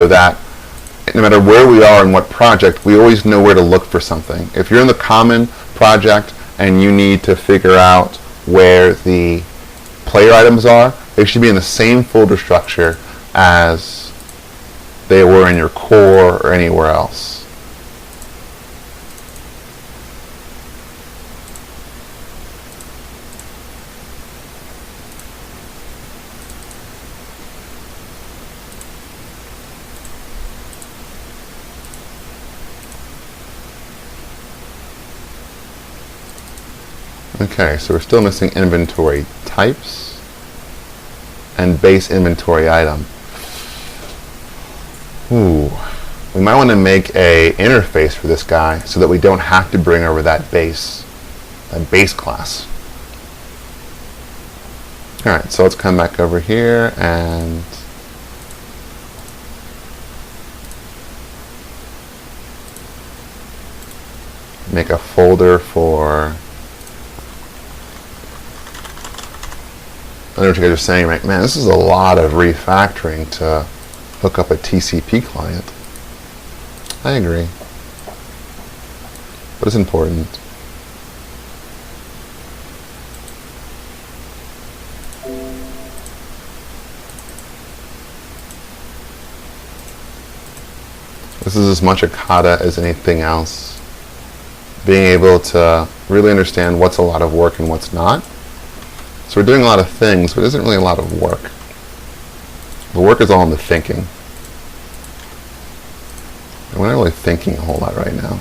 that no matter where we are in what project, we always know where to look for something. If you're in the common project and you need to figure out where the player items are, they should be in the same folder structure as they were in your core or anywhere else. Okay, so we're still missing inventory types and base inventory item. Ooh, we might want to make a interface for this guy so that we don't have to bring over that base class. Alright, so let's come back over here and make a folder for, I know what you guys are saying, right? Man, this is a lot of refactoring to hook up a TCP client. I agree. But it's important. This is as much a kata as anything else. Being able to really understand what's a lot of work and what's not. So we're doing a lot of things, but it isn't really a lot of work. The work is all in the thinking. And we're not really thinking a whole lot right now.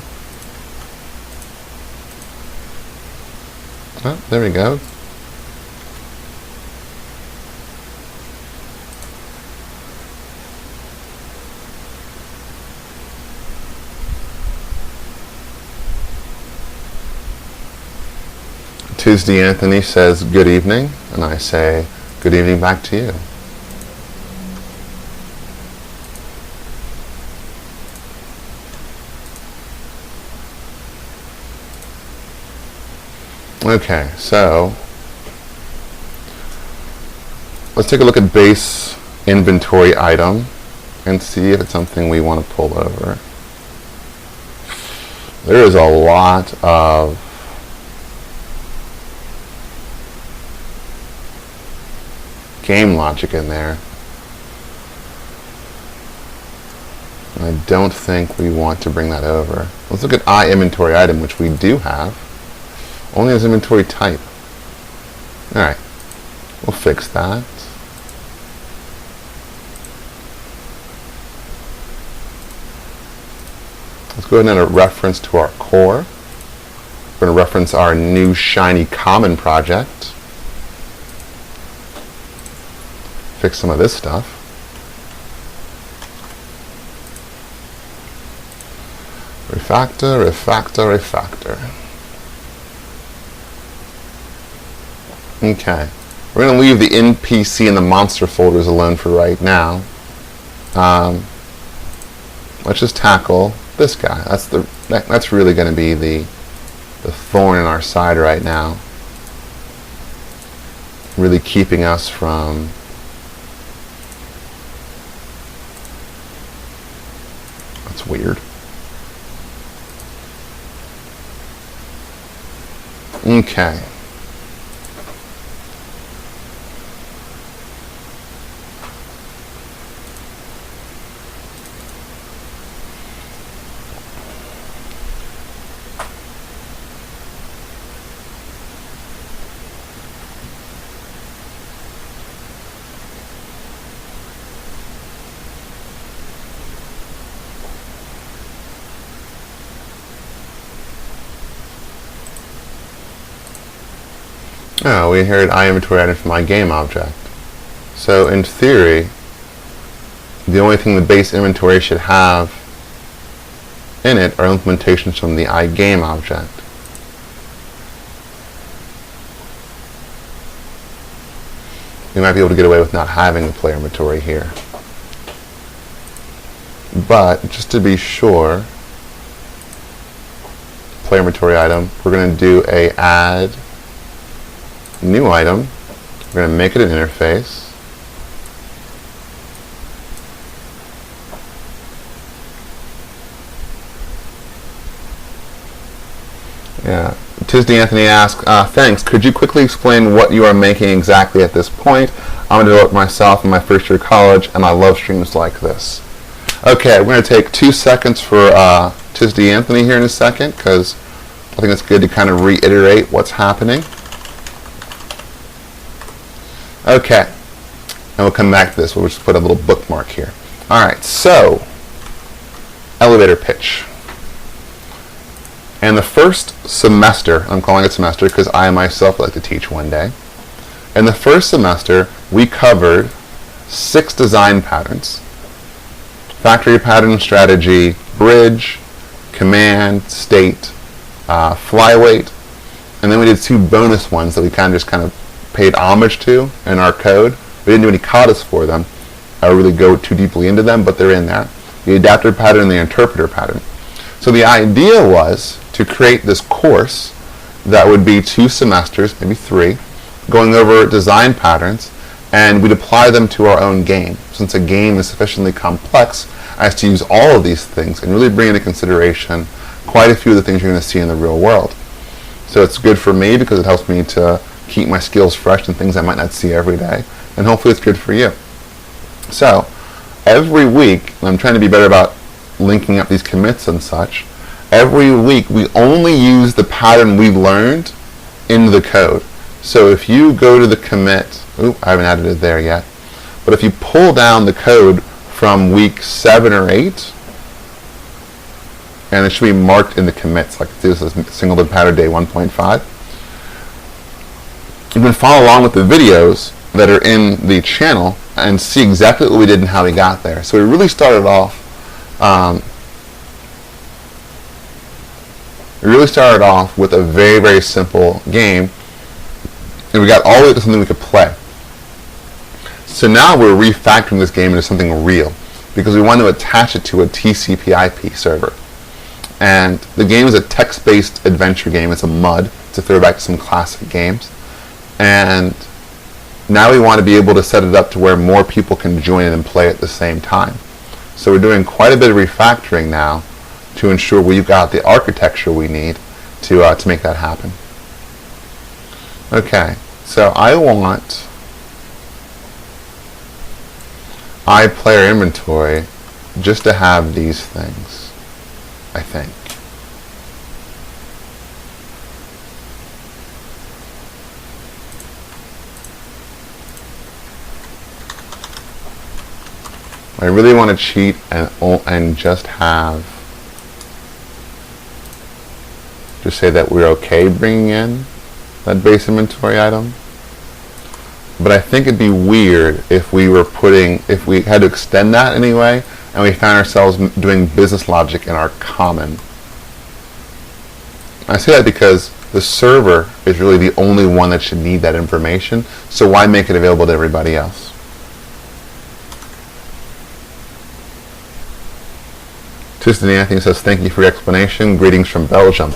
Oh, there we go. Tuesday Anthony says good evening, and I say good evening back to you. Okay, so let's take a look at base inventory item and see if it's something we want to pull over. There is a lot of game logic in there. And I don't think we want to bring that over. Let's look at inventory item, which we do have. Only has inventory type. Alright, we'll fix that. Let's go ahead and add a reference to our core. We're going to reference our new shiny common project. Fix some of this stuff. Refactor, refactor, refactor. Okay. We're going to leave the NPC and the monster folders alone for right now. Let's just tackle this guy. That's really going to be the thorn in our side right now. Really keeping us from weird. Okay. Oh, we inherit inventory item from my game object. So in theory, the only thing the base inventory should have in it are implementations from the iGame object. We might be able to get away with not having the player inventory here. But just to be sure, player inventory item, we're going to do a add new item. We're going to make it an interface. Yeah. Tisney Anthony asks, thanks. Could you quickly explain what you are making exactly at this point? I'm a developer myself in my first year of college, and I love streams like this. Okay, we're going to take 2 seconds for Tisney Anthony here in a second, because I think it's good to kind of reiterate what's happening. Okay, and we'll come back to this. We'll just put a little bookmark here. All right, so elevator pitch. And the first semester, I'm calling it semester because I myself like to teach one day. In the first semester, we covered 6 design patterns: factory pattern, strategy, bridge, command, state, flyweight, and then we did 2 bonus ones that we kind of paid homage to in our code. We didn't do any katas for them. I don't really go too deeply into them, but they're in there. The adapter pattern and the interpreter pattern. So the idea was to create this course that would be 2 semesters, maybe 3, going over design patterns, and we'd apply them to our own game, since a game is sufficiently complex as to use all of these things and really bring into consideration quite a few of the things you're going to see in the real world. So it's good for me because it helps me to keep my skills fresh and things I might not see every day, and hopefully it's good for you. So every week, and I'm trying to be better about linking up these commits and such, every week we only use the pattern we've learned in the code. So if you go to the commit, I haven't added it there yet, but if you pull down the code from week 7 or 8, and it should be marked in the commits, like this is Singleton pattern day 1.5, you can follow along with the videos that are in the channel and see exactly what we did and how we got there. So we really started off with a very, very simple game, and we got all the way to something we could play. So now we're refactoring this game into something real because we want to attach it to a TCP/IP server. And the game is a text-based adventure game. It's a MUD. It's a throwback to some classic games. And now we want to be able to set it up to where more people can join in and play at the same time. So we're doing quite a bit of refactoring now to ensure we've got the architecture we need to make that happen. Okay, so I want iPlayer inventory just to have these things, I think. I really want to cheat and just say that we're okay bringing in that base inventory item. But I think it'd be weird if we had to extend that anyway, and we found ourselves doing business logic in our common. I say that because the server is really the only one that should need that information, so why make it available to everybody else? Tristan Anthony says, thank you for your explanation. Greetings from Belgium.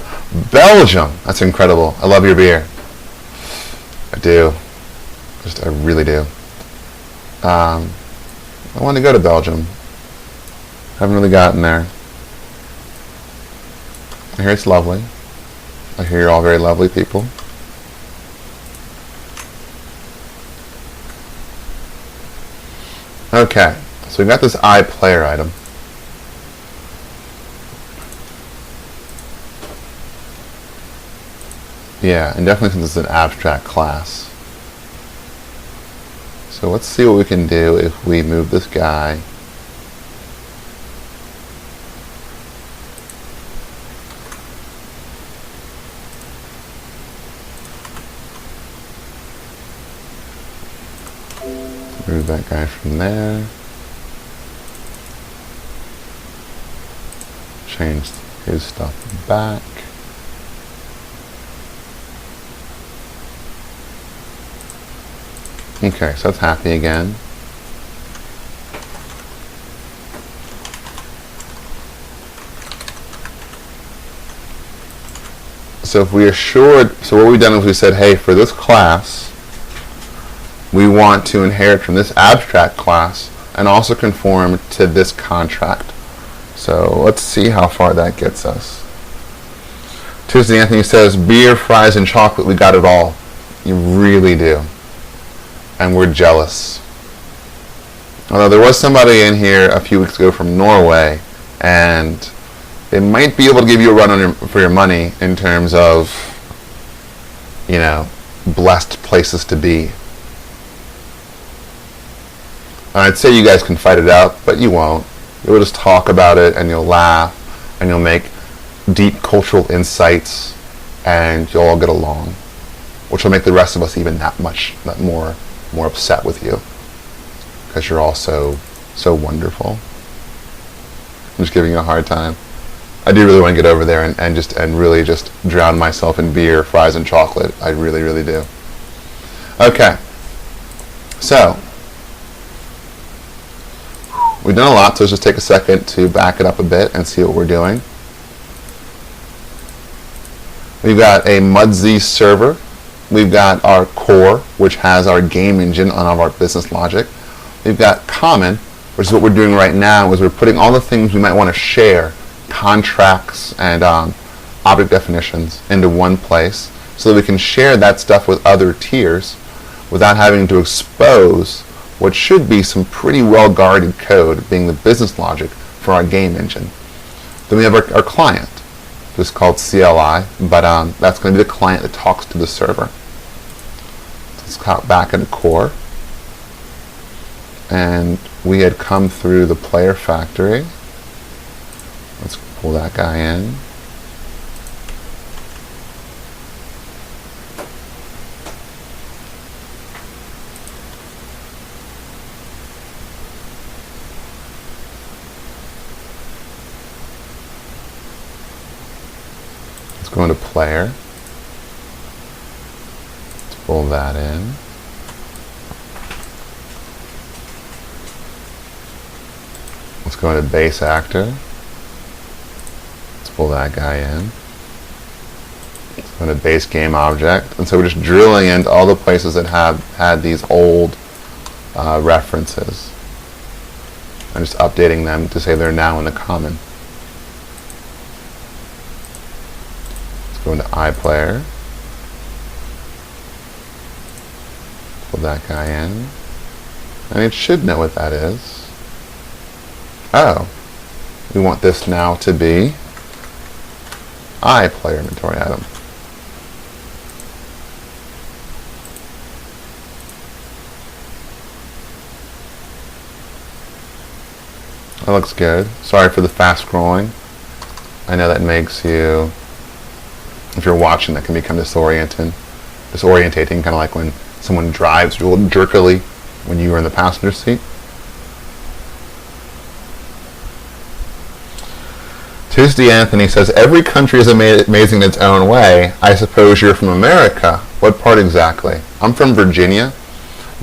Belgium! That's incredible. I love your beer. I do. I really do. I want to go to Belgium. Haven't really gotten there. I hear it's lovely. I hear you're all very lovely people. Okay, so we've got this iPlayer item. Yeah, and definitely since it's an abstract class. So let's see what we can do if we move this guy move that guy from there. Change his stuff back. Okay, so that's happy again. So if we assured, so what we've done is we said, hey, for this class, we want to inherit from this abstract class and also conform to this contract. So let's see how far that gets us. Tuesday Anthony says, beer, fries, and chocolate, we got it all. You really do. And we're jealous. Although there was somebody in here a few weeks ago from Norway, and they might be able to give you a run for your money in terms of, blessed places to be. I'd say you guys can fight it out, but you won't. You'll just talk about it, and you'll laugh, and you'll make deep cultural insights, and you'll all get along, which will make the rest of us even that more upset with you, because you're all so wonderful. I'm just giving you a hard time. I do really want to get over there and really just drown myself in beer, fries, and chocolate. I really, really do. Okay. So, we've done a lot, so let's just take a second to back it up a bit and see what we're doing. We've got a Mudzy server. We've got our core, which has our game engine on all of our business logic. We've got common, which is what we're doing right now, is we're putting all the things we might want to share, contracts and object definitions, into one place so that we can share that stuff with other tiers without having to expose what should be some pretty well-guarded code, being the business logic for our game engine. Then we have our client, which is called CLI, but that's going to be the client that talks to the server. Let's hop back into core. And we had come through the player factory. Let's pull that guy in. Let's go into player. Let's pull that in. Let's go into base actor. Let's pull that guy in. Let's go into base game object. And so we're just drilling into all the places that have had these old references. I'm just updating them to say they're now in the common. Let's go into iPlayer. Pull that guy in. And it should know what that is. Oh, we want this now to be player inventory item. That looks good. Sorry for the fast scrolling. I know that makes you, if you're watching, that can become disorientating, kind of like when someone drives real jerkily when you are in the passenger seat. Tuesday Anthony says, every country is amazing in its own way. I suppose you're from America. What part exactly? I'm from Virginia.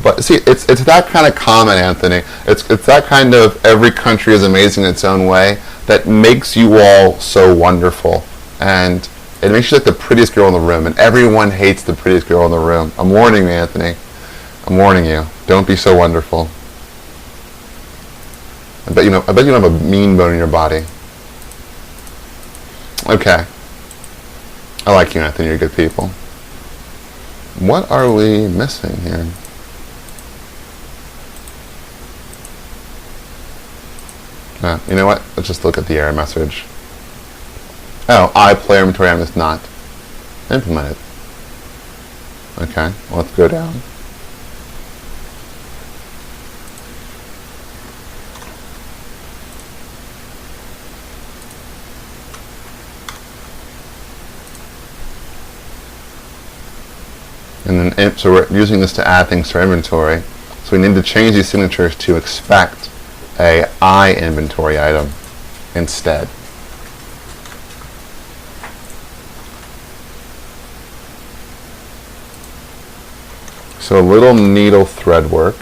But see, it's that kind of comment, Anthony. It's that kind of every country is amazing in its own way that makes you all so wonderful. And it makes you like the prettiest girl in the room. And everyone hates the prettiest girl in the room. I'm warning you, Anthony. I'm warning you. Don't be so wonderful. I bet you don't have a mean bone in your body. Okay. I like you, Anthony. You're good people. What are we missing here? You know what? Let's just look at the error message. Oh, player inventory item is not implemented. Okay, well, let's go down. And then, so we're using this to add things to our inventory. So we need to change these signatures to expect a inventory item instead. So a little needle thread work.